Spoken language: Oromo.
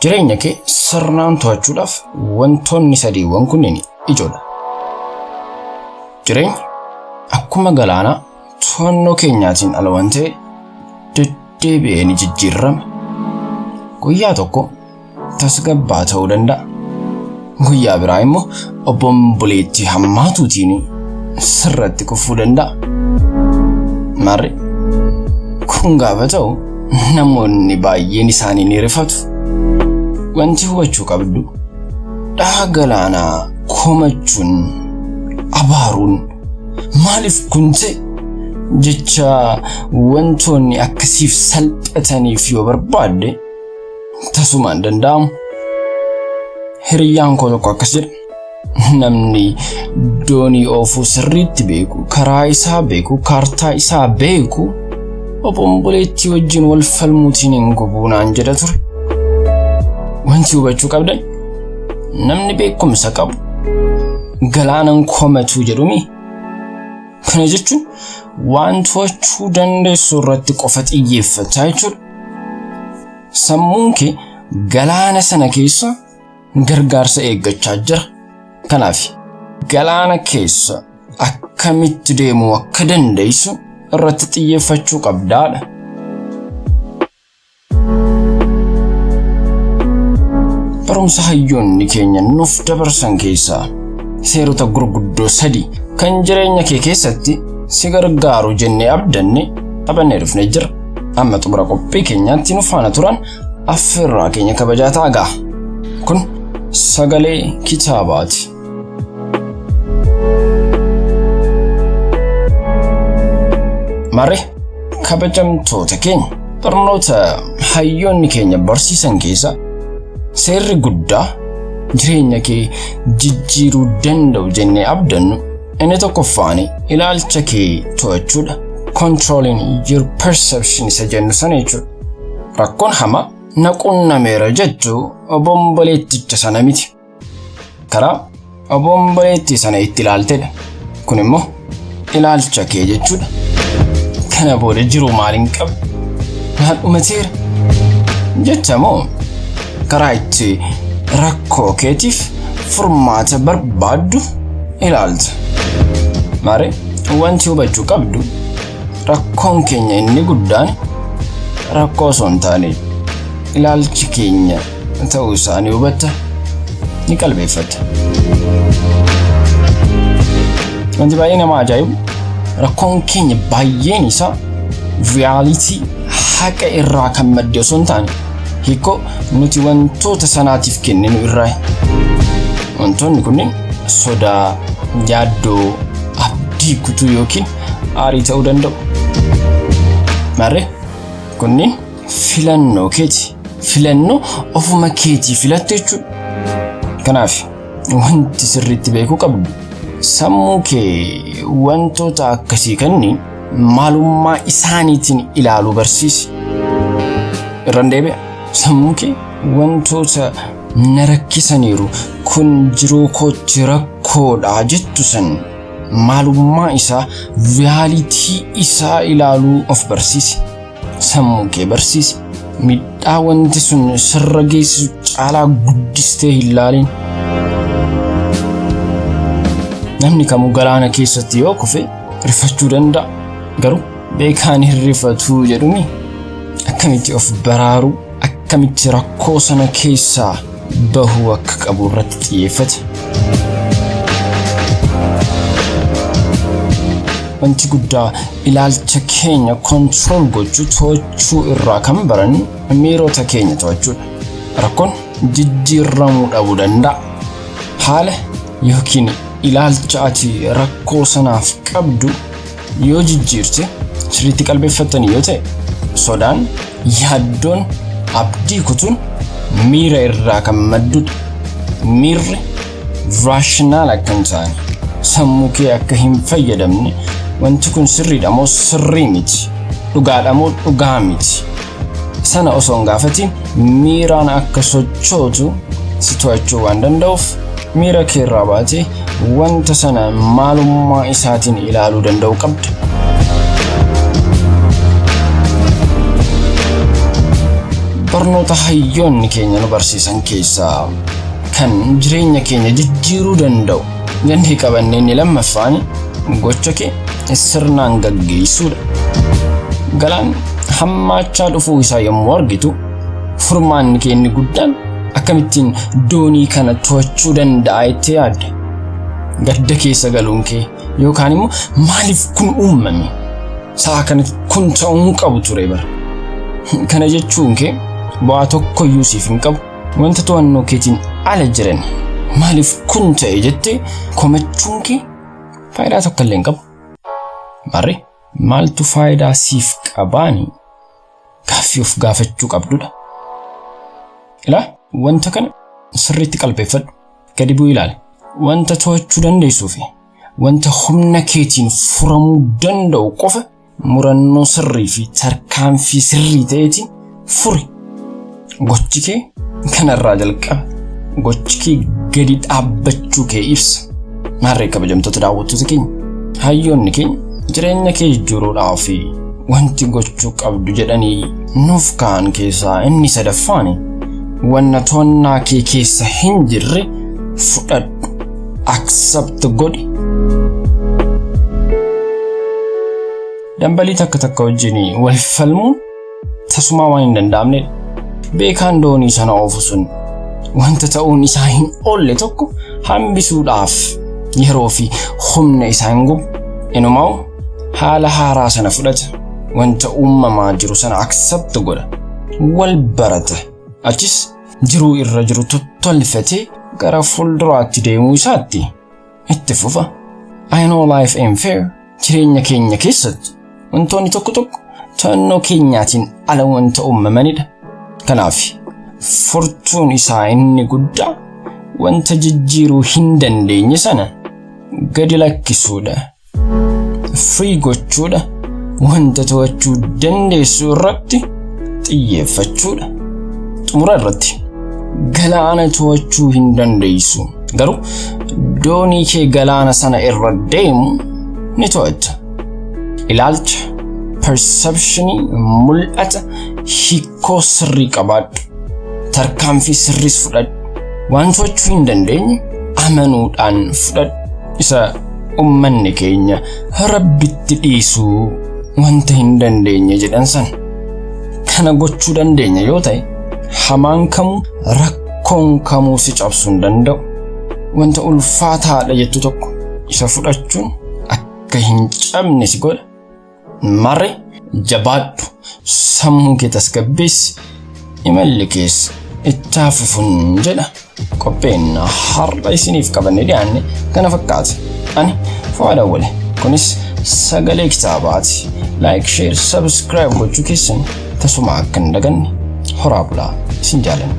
Jireenya kee sirnaan to'achuudhaaf wantoonni sadiiwwan kunneen ijoodha. Jireenya akkuma galaanaa to'annoo keenyaatiin ala waan ta'e deddeebi'ee ni jijjiirama. Guyyaa tokko tasgabbaa ta'uu danda'a. Guyyaa biraa immoo obomboleettii hammaatuutiin sirratti kufuu danda'a. Marri kun gaafa ta'u namoonni baay'een isaanii ni rifatu. Wanti hubachuu qabdu dhaha galaanaa komachuun abaaruun maaliif kun ta'e jecha wantoonni akkasiif salphataniif yoo barbaadde tasumaan danda'amu. Hiriyyaan koo tokko akkas jedha. Namni doonii oofuu sirriitti beeku, karaa isaa beeku, kaartaa isaa beeku obomboleettii wajjin wal falmuutiin hin gubuu naan jedha ture. Wanti hubachuu qabdan namni beekumsa qabu galaanan komatu jedhumi. Kana jechuun waan to'achuu dandeessu irratti qofa xiyyeeffachaa jechuudha. Sammuun kee galaana sana keessa gargaarsa eeggachaa jira. Kanaaf galaana keessa akkamitti deemuu akka dandeessu irratti xiyyeeffachuu qabdaadha. Barumsa hayyoonni keenya nuuf dabarsan keessaa seerota gurguddoo 3 kan jireenya kee keessatti si gargaaru jennee abdanne qabannee dhufnee jira. Amma xumura qophii keenyaatti nu faana turan affeerraa keenya kabajaa ta'a. Kun sagalee kitaabaati. Mare kabajamtoota keenya barnoota hayyoonni keenya barsiisan keessa seerri guddaa jireenya kee jijjiiruu danda'u jennee abdannu inni tokkoffaan ilaalcha kee to'achuudha. Controlling your perception isa jennu sana jechuudha. Rakkoon hamaa naqunnameera jechuu obomboleetticha sana miti. Karaa obomboleettii sana itti ilaaltedha. Kun immoo ilaalcha kee jechuudha. Kana booda jiru maaliin qabu? Maal dhumateera? Jecha moo karaa itti rakkoo keetiif furmaata barbaaddu ilaalta. Mare wanti hubachuu qabdu rakkoon keenya inni guddaan rakkoo osoo hin taane ilaalchi keenya ta'uu isaa ni hubatta, ni qalbeeffatta. Wanti baay'ee nama ajaa'ibu rakkoon keenya baay'een isaa reality haqa irraa kan madde osoo hin taane hiikoo nuti wantoota sanaatiif kenninu irraa. Wantoonni kunneen sodaa, yaaddoo, abdii kutuu yookiin aarii ta'uu danda'u. Marre kunneen filannoo keeti. Filannoo ofuma keetii filatte jechuudha. Kanaaf wanti sirriitti beekuu qabdu sammuu kee wantoota akkasii kanneen maalummaa isaaniitiin ilaaluu barsiisi. Irraan deebi'a. Sammuu kee wantoota na rakkisaniiru kun jiruu kootti rakkoodha jettu san maalummaa isaa realitii isaa ilaaluu of barsiisi. Sammuu kee barsiisi. Midhaa wanti sun sirra geessu caalaa guddistee hin ilaalin. Namni kamuu galaana keessatti yoo kufe rifachuu danda'a. Garuu beekaan hin rifatu jedhumi. Akkamitti of baraaruu, akkamitti rakkoo sana keessaa bahuu akka qabu irratti xiyyeeffata. Wanti guddaa ilaalcha keenya control gochuu to'achuu irraa kan baran miirota keenya to'achuudha. Rakkoon jijjiiramuu dhabuu danda'a. Haala yookiin ilaalcha ati rakkoo sanaaf qabdu yoo jijjiirte sirriitti qalbeeffattanii yoo ta'e sodaan, yaaddoon, abdii kutuun miira irraa kan maddudha. Miirri raashinaal akka hin taane sammuu kee akka hin fayyadamne wanti kun sirriidha moo sirrii miti, dhugaadha moo dhugaa miti sana osoo hin gaafatiin miiraan akka sochootu si to'achuu waan danda'uuf miira kee irraa baatee wanta sana maalummaa isaatiin ilaaluu danda'uu qabda. barnoota hayyoonni keenya nu barsiisan keessaa kan jireenya keenya jijjiiruu danda'u jennee qabannee inni lammaffaan gocha kee sirnaan gaggeessuudha. Galaan hammaachaa dhufuu isaa yommuu argitu furmaanni kee inni guddaan akkamittiin doonii kana to'achuu danda'a itti yaadda. Gadda keessa galuun kee yookaan immoo maaliif kun uumame? Sa'a kanatti kun ta'uu qabu ture bara. Kana jechuun kee bu'aa tokkoyyuu siif hin qabu. Wanta to'annoo keetiin ala jiran maaliif kun ta'e jettee komachuun kee faayidaa tokko illee hin qabu. Barri maaltu faayidaa siif qabaani? Gaaffii of gaafachuu qabdudha. Ilaa wanta kana sirriitti qalbeeffadhu. Gadi bu'ii ilaali. Wanta to'achuu dandeessuu fi wanta humna keetiin furamuu danda'u qofa murannoo sirrii fi tarkaanfii sirrii ta'eetiin furi. Gochi kee kanarraa jalqaba. Gochi kee gadi dhaabbachuu kee ibsa. Maarree kabajamtoota daawwattoota keenya. Hayyoonni keenya jireenya kee jijjiiruudhaaf wanti gochuu qabdu jedhanii nuuf kaan keessaa inni sadaffaani wanna to'annaa kee keessa hin jirre fudhadhu. Accept godhi. Dambalii takka wajjin wal falmuun tasumaa waan hin danda'amne. Beekaan doonii sana oofu sun wanta ta'uun isaa hin oolle tokko hambisuudhaaf yeroo fi humna isaa hin gubu. Inumaa haala haaraa sana fudhata. Wanta uumamaa jiru sana accept godha. Wal barata. Achis jiruu irra jiru tottolfatee gara fuulduraatti deemuu isaatti itti fufa. I know life ain't fair. Jireenya keenya keessatti wantoonni tokko to'annoo keenyaatiin ala wanta uumamanidha. Kanaaf furtuun isaa inni guddaa wanta jijjiiruu hin dandeenye sana gadi lakkisuudha. Free gochuudha. Wanta to'achuu dandeessu irratti xiyyeeffachuudha. Xumura irratti galaana to'achuu hin dandeessu. Garuu doonii kee galaana sana irra deemu ni to'atta. Ilaalcha, perceptionii, mul'ata, hiikoo sirrii qabaadhu. Tarkaanfii sirriis fudhadhu. Waan to'achuu hin dandeenye amanuudhaan fudhadhu. Isa ummanni keenya Rabbitti dhiisuu wanta hin dandeenye jedhan san. Kana gochuu dandeenya yoo ta'e hamaan kamuu rakkoon kamuu si cabsuu hin danda'u. Wanta ulfaataadha jettu tokko isa fudhachuun akka hin cabne si godha. Marre jabaadhu. Sammuu kee tasgabbeessi. Imalli kees itti fufuun jedha. Qopheen har'a isiniif qabannee dhiyaanne kana fakkaata. Ani Fu'aad Awwal. Kunis sagalee kitaabaati. Like, share, subscribe gochuu keessan tasuma akka hin daganne horaa bulaa isin jaalanna.